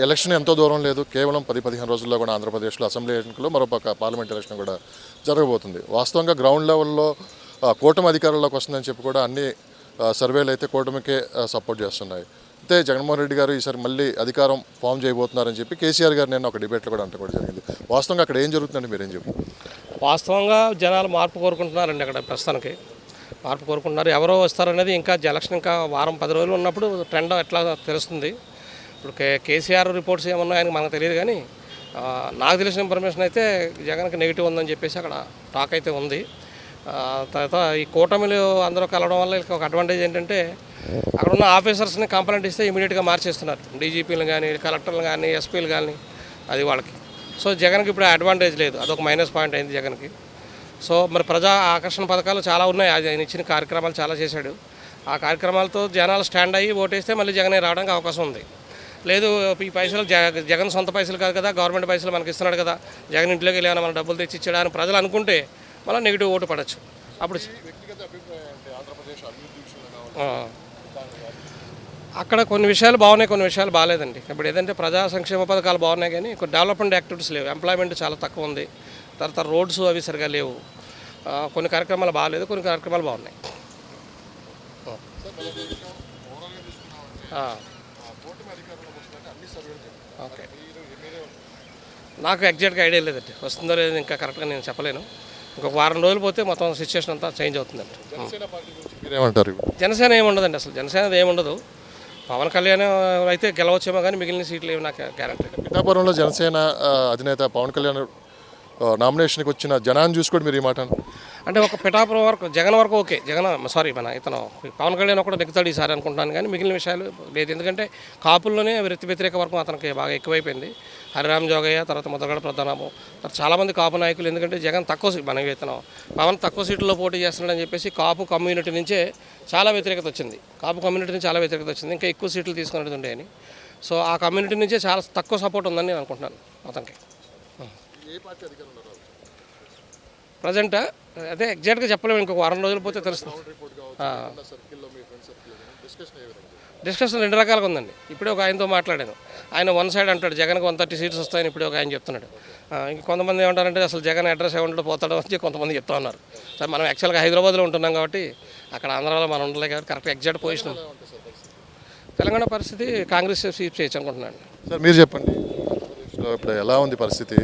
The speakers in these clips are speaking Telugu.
ఎలక్షన్ ఎంతో దూరం లేదు, కేవలం 10-15 రోజుల్లో కూడా ఆంధ్రప్రదేశ్లో అసెంబ్లీ ఎన్నికలు, మరోపక్క పార్లమెంట్ ఎలక్షన్ కూడా జరగబోతుంది. వాస్తవంగా గ్రౌండ్ లెవెల్లో కూటమి అధికారంలోకి వస్తుందని చెప్పి కూడా అన్ని సర్వేలు అయితే కూటమికే సపోర్ట్ చేస్తున్నాయి. అయితే జగన్మోహన్ రెడ్డి గారు ఈసారి మళ్ళీ అధికారం ఫామ్ చేయబోతున్నారని చెప్పి కేసీఆర్ గారు నేను ఒక డిబేట్లో కూడా అంటే కూడా జరిగింది. వాస్తవంగా అక్కడ ఏం జరుగుతుందండి, మీరేం చెప్పారు? వాస్తవంగా జనాలు మార్పు కోరుకుంటున్నారండి. అక్కడ ప్రస్తుతానికి మార్పు కోరుకుంటున్నారు. ఎవరో వస్తారనేది ఇంకా ఎలక్షన్ ఇంకా వారం 10 రోజులు ఉన్నప్పుడు ట్రెండ్ ఎట్లా తెలుస్తుంది. ఇప్పుడు కేసీఆర్ రిపోర్ట్స్ ఏమున్నాయని మనకు తెలియదు, కానీ నాకు తెలిసిన ఇన్ఫర్మేషన్ అయితే జగన్కి నెగిటివ్ ఉందని చెప్పేసి అక్కడ టాక్ అయితే ఉంది. తర్వాత ఈ కూటమిలు అందరూ కలవడం వల్ల ఒక అడ్వాంటేజ్ ఏంటంటే అక్కడ ఉన్న ఆఫీసర్స్ని కంప్లైంట్ ఇస్తే ఇమీడియట్గా మార్చేస్తున్నారు. డీజీపీలు కానీ, కలెక్టర్లు కానీ, ఎస్పీలు కానీ, అది వాళ్ళకి. సో జగన్కి ఇప్పుడు అడ్వాంటేజ్ లేదు, అదొక మైనస్ పాయింట్ అయింది జగన్కి. సో మరి ప్రజా ఆకర్షణ పథకాలు చాలా ఉన్నాయి, ఆయన ఇచ్చిన కార్యక్రమాలు చాలా చేశాడు. ఆ కార్యక్రమాలతో జనాలు స్టాండ్ అయ్యి ఓటేస్తే మళ్ళీ జగనే రావడానికి అవకాశం ఉంది. లేదు ఈ పైసలు జగన్ సొంత పైసలు కాదు కదా, గవర్నమెంట్ పైసలు మనకి ఇస్తున్నాడు కదా, జగన్ ఇంట్లోకి వెళ్ళి మన డబ్బులు తెచ్చి ఇచ్చాడు అని ప్రజలు అనుకుంటే మళ్ళీ నెగిటివ్ ఓటు పడవచ్చు. అప్పుడు అక్కడ కొన్ని విషయాలు బాగున్నాయి, కొన్ని విషయాలు బాగాలేదండి. ఇప్పుడు ఏదంటే ప్రజా సంక్షేమ పథకాలు బాగున్నాయి, కానీ కొన్ని డెవలప్మెంట్ యాక్టివిటీస్ లేవు. ఎంప్లాయ్మెంట్ చాలా తక్కువ ఉంది. తర్వాత రోడ్స్ అవి సరిగా లేవు. కొన్ని కార్యక్రమాలు బాగాలేదు, కొన్ని కార్యక్రమాలు బాగున్నాయి. ఓకే, నాకు ఎగ్జాక్ట్గా ఐడియా లేదండి, వస్తుందో లేదో ఇంకా కరెక్ట్గా నేను చెప్పలేను. ఇంకొక వారం రోజులు పోతే మొత్తం సిచ్యువేషన్ అంతా చేంజ్ అవుతుందండి. జనసేన ఏముండదండి, అసలు జనసేన ఏముండదు. పవన్ కళ్యాణ్ అయితే గెలవచ్చేమో, కానీ మిగిలిన సీట్లు ఏమి నాకు గ్యారంటీ. పిఠాపురంలో జనసేన అధినేత పవన్ కళ్యాణ్ నామినేషన్కి వచ్చిన జనాన్ని చూసుకోండి మీరు ఈ మాట అంటే ఒక పిఠాపురం వరకు జగన్ వరకు ఓకే, మన ఇతను పవన్ కళ్యాణ్ కూడా నెగ్గుతాడు ఈసారి అనుకుంటున్నాను, కానీ మిగిలిన విషయాలు లేదు. ఎందుకంటే కాపుల్లోనే వ్యతిరేక వర్గం అతనికి బాగా ఎక్కువైపోయింది. హరిరామ్ జోగయ్య, తర్వాత ముద్రగడ ప్రధానము, తర్వాత చాలామంది కాపు నాయకులు. ఎందుకంటే జగన్ పవన్ తక్కువ సీట్లలో పోటీ చేస్తున్నాడని చెప్పేసి కాపు కమ్యూనిటీ నుంచే చాలా వ్యతిరేకత వచ్చింది. ఇంకా ఎక్కువ సీట్లు తీసుకునేది ఉండేయని. సో ఆ కమ్యూనిటీ నుంచే చాలా తక్కువ సపోర్ట్ ఉందని నేను అనుకుంటున్నాను అతనికి. ప్రజెంట్ అదే ఎగ్జాక్ట్గా చెప్పలేము, ఇంకొక వారం రోజులు పోతే తెలుస్తుంది. డిస్కషన్ 2 రకాలుగా ఉందండి. ఇప్పుడే ఒక ఆయనతో మాట్లాడాను. ఆయన వన్ సైడ్ అంటాడు జగన్కి 130 సీట్స్ వస్తాయని ఇప్పుడే ఒక ఆయన చెప్తున్నాడు. ఇంక కొంతమంది ఏమంటారంటే అసలు జగన్ అడ్రస్ ఏమంటాడో పోతాడో అని కొంతమంది చెప్తా ఉన్నారు. సార్ మనం యాక్చువల్గా హైదరాబాద్లో ఉంటున్నాం కాబట్టి అక్కడ ఆంధ్రాలో మనం ఉండలే కాబట్టి కరెక్ట్ ఎగ్జాక్ట్ పొజిషన్. తెలంగాణ పరిస్థితి కాంగ్రెస్ స్వీప్ చేయొచ్చు అనుకుంటున్నాను. సార్ మీరు చెప్పండి, ఇప్పుడు ఎలా ఉంది పరిస్థితి?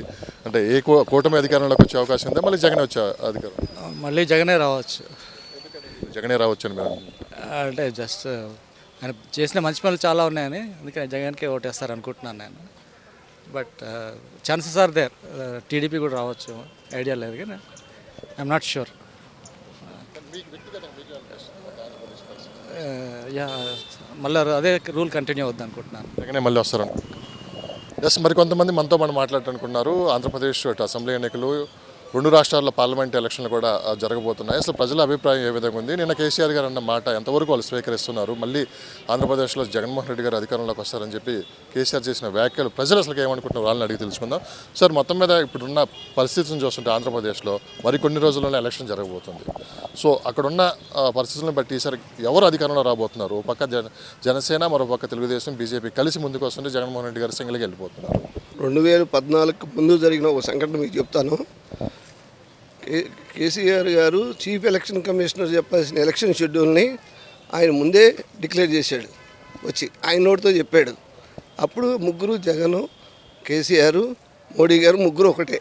అంటే ఏ కూటమి అధికారంలోకి వచ్చే అవకాశం ఉందా, మళ్ళీ జగనే వచ్చే అధికారం? మళ్ళీ జగనే రావచ్చు. జగనే రావచ్చు అని మీరు అంటే జస్ట్ ఆయన చేసిన మంచి పనులు చాలా ఉన్నాయని, అందుకని జగన్కే ఓటేస్తారు అనుకుంటున్నాను నేను. But chances are there. TDP కూడా రావచ్చు, ఐడియా లేదు, కానీ ఐఎమ్ నాట్ షూర్. యా మళ్ళీ అదే రూల్ కంటిన్యూ అవుద్ది అనుకుంటున్నాను. జగనే మళ్ళీ వస్తారు. ఎస్, మరి కొంతమంది మనతో మనం మాట్లాడుకుంటున్నారు. ఆంధ్రప్రదేశ్ అసెంబ్లీ ఎన్నికలు, 2 రాష్ట్రాల్లో పార్లమెంట్ ఎలక్షన్లు కూడా జరగబోతున్నాయి. అసలు ప్రజల అభిప్రాయం ఏ విధంగా ఉంది? నిన్న కేసీఆర్ గారు అన్న మాట ఎంతవరకు వాళ్ళు స్వీకరిస్తున్నారు? మళ్ళీ ఆంధ్రప్రదేశ్లో జగన్మోహన్ రెడ్డి గారు అధికారంలోకి వస్తారని చెప్పి కేసీఆర్ చేసిన వ్యాఖ్యలు ప్రజలు అసలు ఏమనుకుంటున్నారు వాళ్ళని అడిగి తెలుసుకుందాం. సార్, మొత్తం మీద ఇప్పుడున్న పరిస్థితిని చూస్తుంటే ఆంధ్రప్రదేశ్లో మరి కొన్ని రోజుల్లోనే ఎలక్షన్ జరగబోతుంది. సో అక్కడున్న పరిస్థితులను బట్టి ఈసారి ఎవరు అధికారంలో రాబోతున్నారు? ఒక పక్క జనసేన, మరో పక్క తెలుగుదేశం, బీజేపీ కలిసి ముందుకు వస్తుంటే జగన్మోహన్ రెడ్డి గారు సింగిల్గా వెళ్ళిపోతున్నారు. 2014 ముందు జరిగిన ఒక సంఘటన మీకు చెప్తాను. కేసీఆర్ గారు చీఫ్ ఎలక్షన్ కమిషనర్ చెప్పాల్సిన ఎలక్షన్ షెడ్యూల్ని ఆయన ముందే డిక్లేర్ చేశాడు, వచ్చి ఆయన నోటితో చెప్పాడు. అప్పుడు ముగ్గురు, జగను, కేసీఆర్, మోడీ గారు ముగ్గురు ఒకటే.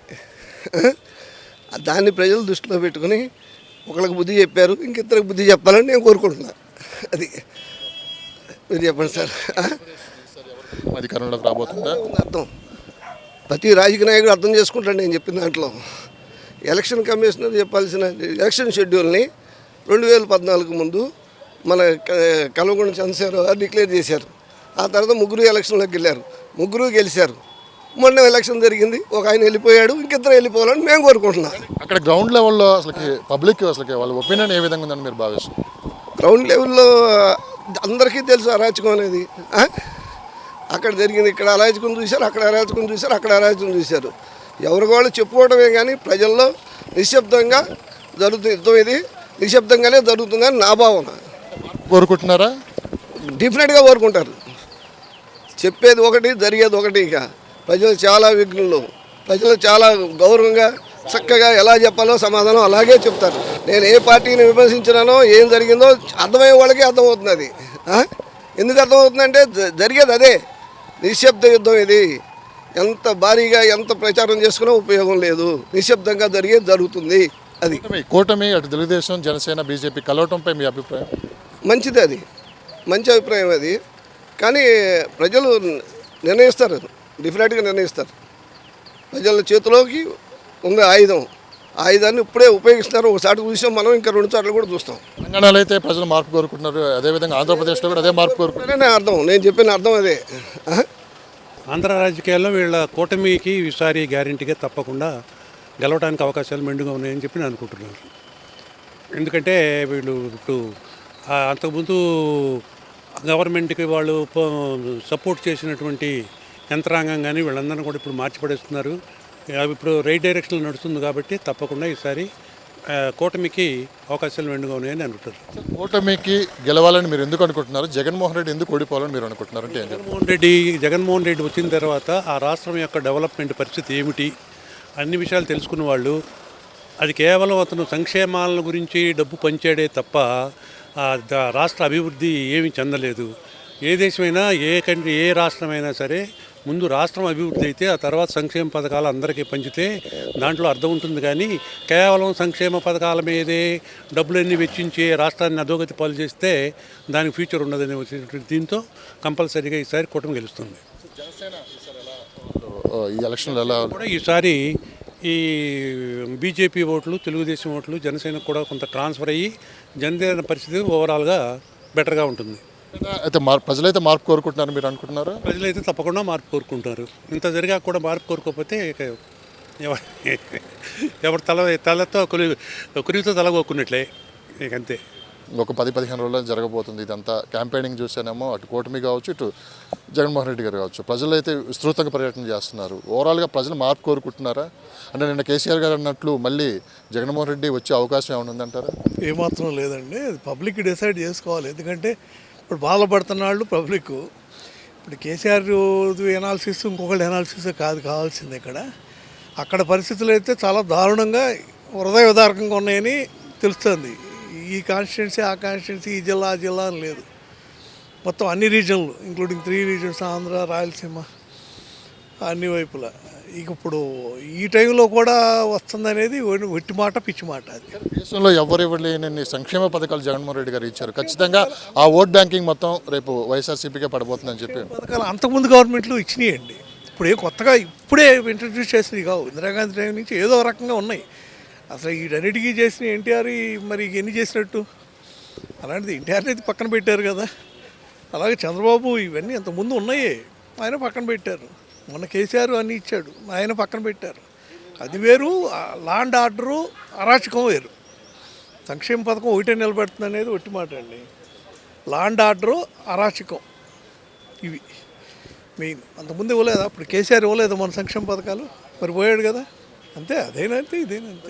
దాన్ని ప్రజలు దృష్టిలో పెట్టుకుని ఒకరికి బుద్ధి చెప్పారు, ఇంకిద్దరికి బుద్ధి చెప్పాలని నేను కోరుకుంటున్నాను. అది మీరు చెప్పండి సార్. అధికారంలోకి రాబోతుందా? అర్థం ప్రతి రాజకీయ నాయకుడు అర్థం చేసుకుంటాడు నేను చెప్పిన దాంట్లో. ఎలక్షన్ కమిషనర్ చెప్పాల్సిన ఎలక్షన్ షెడ్యూల్ని 2014 ముందు మన కల్వకుంట్ల చంద్రశేఖరరావు గారు డిక్లేర్ చేశారు. ఆ తర్వాత ముగ్గురు ఎలక్షన్లోకి వెళ్ళారు, ముగ్గురు గెలిచారు. మొన్న ఎలక్షన్ జరిగింది, ఒక ఆయన వెళ్ళిపోయాడు, ఇంకిద్దరు వెళ్ళిపోవాలని మేము కోరుకుంటున్నాం. అక్కడ గ్రౌండ్ లెవెల్లో అసలుకి పబ్లిక్ అసలుకి వాళ్ళ ఒపీనియన్ ఏ విధంగా ఉందని మీరు భావిస్తారు? గ్రౌండ్ లెవెల్లో అందరికీ తెలుసు అరాచకం అనేది. అక్కడ జరిగింది, ఇక్కడ అరాచకం చూశారు, అక్కడ అరాచకం చూశారు, అక్కడ అరాచకం చూశారు. ఎవరికి వాళ్ళు చెప్పుకోవడమే కానీ ప్రజల్లో నిశ్శబ్దంగా జరుగుతుంది. యుద్ధం ఇది నిశ్శబ్దంగానే జరుగుతుందని నా భావన. కోరుకుంటున్నారా? డెఫినెట్గా కోరుకుంటారు. చెప్పేది ఒకటి జరిగేది ఒకటి. ఇక ప్రజలు చాలా విఘ్నులు, ప్రజలు చాలా గౌరవంగా చక్కగా ఎలా చెప్పాలో సమాధానం అలాగే చెప్తారు. నేను ఏ పార్టీని విమర్శించినానో ఏం జరిగిందో అర్థమయ్యే వాళ్ళకి అర్థమవుతుంది అది. ఎందుకు అర్థమవుతుందంటే జరిగేది అదే. నిశ్శబ్ద యుద్ధం ఇది. ఎంత భారీగా ఎంత ప్రచారం చేసుకున్నా ఉపయోగం లేదు. నిశ్శబ్దంగా జరుగుతుంది అది. కూటమి అటు తెలుగుదేశం, జనసేన, బీజేపీ కలవటంపై మీ అభిప్రాయం? మంచిది, అది మంచి అభిప్రాయం అది. కానీ ప్రజలు నిర్ణయిస్తారు, డెఫినెట్గా నిర్ణయిస్తారు. ప్రజల చేతిలోకి ఉంది ఆయుధాన్ని ఇప్పుడే ఉపయోగిస్తున్నారు. ఒకసారి చూసాం మనం, ఇంకా 2 సార్లు కూడా చూస్తాం. తెలంగాణలో అయితే ప్రజలు మార్పు కోరుకుంటున్నారు, అదేవిధంగా ఆంధ్రప్రదేశ్లో కూడా అదే మార్పు కోరుకుంటున్నారు. అర్థం నేను చెప్పిన అర్థం అదే. ఆంధ్ర రాజకీయాల్లో వీళ్ళ కూటమికి ఈసారి గ్యారెంటీగా తప్పకుండా గెలవడానికి అవకాశాలు మెండుగా ఉన్నాయని చెప్పి నేను అనుకుంటున్నాను. ఎందుకంటే వీళ్ళు ఇప్పుడు అంతకుముందు గవర్నమెంట్కి వాళ్ళు సపోర్ట్ చేసినటువంటి యంత్రాంగం కానీ వీళ్ళందరినీ కూడా ఇప్పుడు మార్చిపడేస్తున్నారు. ఇప్పుడు రైట్ డైరెక్షన్లో నడుస్తుంది కాబట్టి తప్పకుండా ఈసారి కూటమికి అవకాశాలు మెండుగా ఉన్నాయని అనుకుంటున్నారు. కూటమికి గెలవాలని మీరు ఎందుకు అనుకుంటున్నారు? జగన్మోహన్ రెడ్డి ఎందుకు ఓడిపోవాలని మీరు అనుకుంటున్నారు? అంటే జగన్మోహన్ రెడ్డి వచ్చిన తర్వాత ఆ రాష్ట్రం యొక్క డెవలప్మెంట్ పరిస్థితి ఏమిటి అన్ని విషయాలు తెలుసుకున్న వాళ్ళు, అది కేవలం అతను సంక్షేమాల గురించి డబ్బు పంచాడే తప్ప రాష్ట్ర అభివృద్ధి ఏమీ చెందలేదు. ఏ దేశమైనా ఏ రాష్ట్రమైనా సరే ముందు రాష్ట్రం అభివృద్ధి అయితే ఆ తర్వాత సంక్షేమ పథకాలు అందరికీ పంచితే దాంట్లో అర్థం ఉంటుంది. కానీ కేవలం సంక్షేమ పథకాల మీదే డబ్బులన్నీ వెచ్చించి రాష్ట్రాన్ని అధోగతి పాలు చేస్తే దానికి ఫ్యూచర్ ఉండదని దీంతో కంపల్సరీగా ఈసారి కూటమి గెలుస్తుంది. ఈ ఎలక్షన్లో ఎలా కూడా ఈసారి ఈ బీజేపీ ఓట్లు, తెలుగుదేశం ఓట్లు జనసేనకు కూడా కొంత ట్రాన్స్ఫర్ అయ్యి జనసేన పరిస్థితి ఓవరాల్గా బెటర్గా ఉంటుంది. అయితే ప్రజలైతే మార్పు కోరుకుంటున్నారు మీరు అనుకుంటున్నారు? ప్రజలైతే తప్పకుండా మార్పు కోరుకుంటారు. ఇంత జరిగా కూడా మార్పు కోరుకోకపోతే ఎవరు తలతో కురితో తలగొక్కున్నట్లే ఇక అంతే. ఒక 10-15 రోజుల్లో జరగబోతుంది ఇదంతా. క్యాంపెయినింగ్ చూసానేమో అటు కూటమి కావచ్చు, ఇటు జగన్మోహన్ రెడ్డి గారు కావచ్చు, ప్రజలు అయితే విస్తృతంగా పర్యటన చేస్తున్నారు. ఓవరాల్గా ప్రజలు మార్పు కోరుకుంటున్నారా? అంటే నిన్న కేసీఆర్ గారు అన్నట్లు మళ్ళీ జగన్మోహన్ రెడ్డి వచ్చే అవకాశం ఏమైనా ఉందంటారా? ఏమాత్రం లేదండి. పబ్లిక్ డిసైడ్ చేసుకోవాలి. ఎందుకంటే ఇప్పుడు బాధపడుతున్న వాళ్ళు పబ్లిక్. ఇప్పుడు కేసీఆర్ ఎనాలిసిస్ ఇంకొకళ్ళు ఎనాలిసిస్ కావాల్సింది. అక్కడ పరిస్థితులు అయితే చాలా దారుణంగా హృదయ విదారకంగా ఉన్నాయని తెలుస్తుంది. ఈ కాన్స్టిట్యున్సీ ఆ కాన్స్టిట్యున్సీ, ఈ జిల్లా ఆ జిల్లా అని లేదు. మొత్తం అన్ని రీజన్లు ఇంక్లూడింగ్ 3 రీజన్స్, ఆంధ్ర, రాయలసీమ, అన్ని వైపులా. ఇక ఇప్పుడు ఈ టైంలో కూడా వస్తుందనేది ఒట్టి మాట, పిచ్చి మాట. అది దేశంలో ఎవరు ఇవ్వలేని సంక్షేమ పథకాలు జగన్మోహన్ రెడ్డి గారు ఇచ్చారు. ఖచ్చితంగా ఆ ఓట్ బ్యాంకింగ్ మొత్తం రేపు వైఎస్ఆర్సీపీకే పడబోతుందని చెప్పి పథకాలు అంతకుముందు గవర్నమెంట్లు ఇచ్చినాయండి. ఇప్పుడే కొత్తగా ఇప్పుడే ఇంట్రడ్యూస్ చేసినవి కావు. ఇందిరాగాంధీ టైం నుంచి ఏదో రకంగా ఉన్నాయి. అసలు వీటన్నిటికీ చేసిన ఎన్టీఆర్ మరి ఎన్ని చేసినట్టు? అలాంటిది ఎన్టీఆర్ అయితే పక్కన పెట్టారు కదా. అలాగే చంద్రబాబు ఇవన్నీ అంతకుముందు ఉన్నాయి, ఆయన పక్కన పెట్టారు. మొన్న కేసీఆర్ అన్నీ ఇచ్చాడు, ఆయన పక్కన పెట్టారు. అది వేరు. లా అండ్ ఆర్డరు, అరాచకం వేరు. సంక్షేమ పథకం ఒకటే నిలబెడుతుంది అనేది ఒట్టి మాట అండి. లా అండ్ ఆర్డరు, అరాచకం ఇవి మెయిన్. అంతకుముందు ఇవ్వలేదా? అప్పుడు కేసీఆర్ ఇవ్వలేదు మన సంక్షేమ పథకాలు, మరి పోయాడు కదా. అంతే. అదేనంతే, ఇదేనంతే.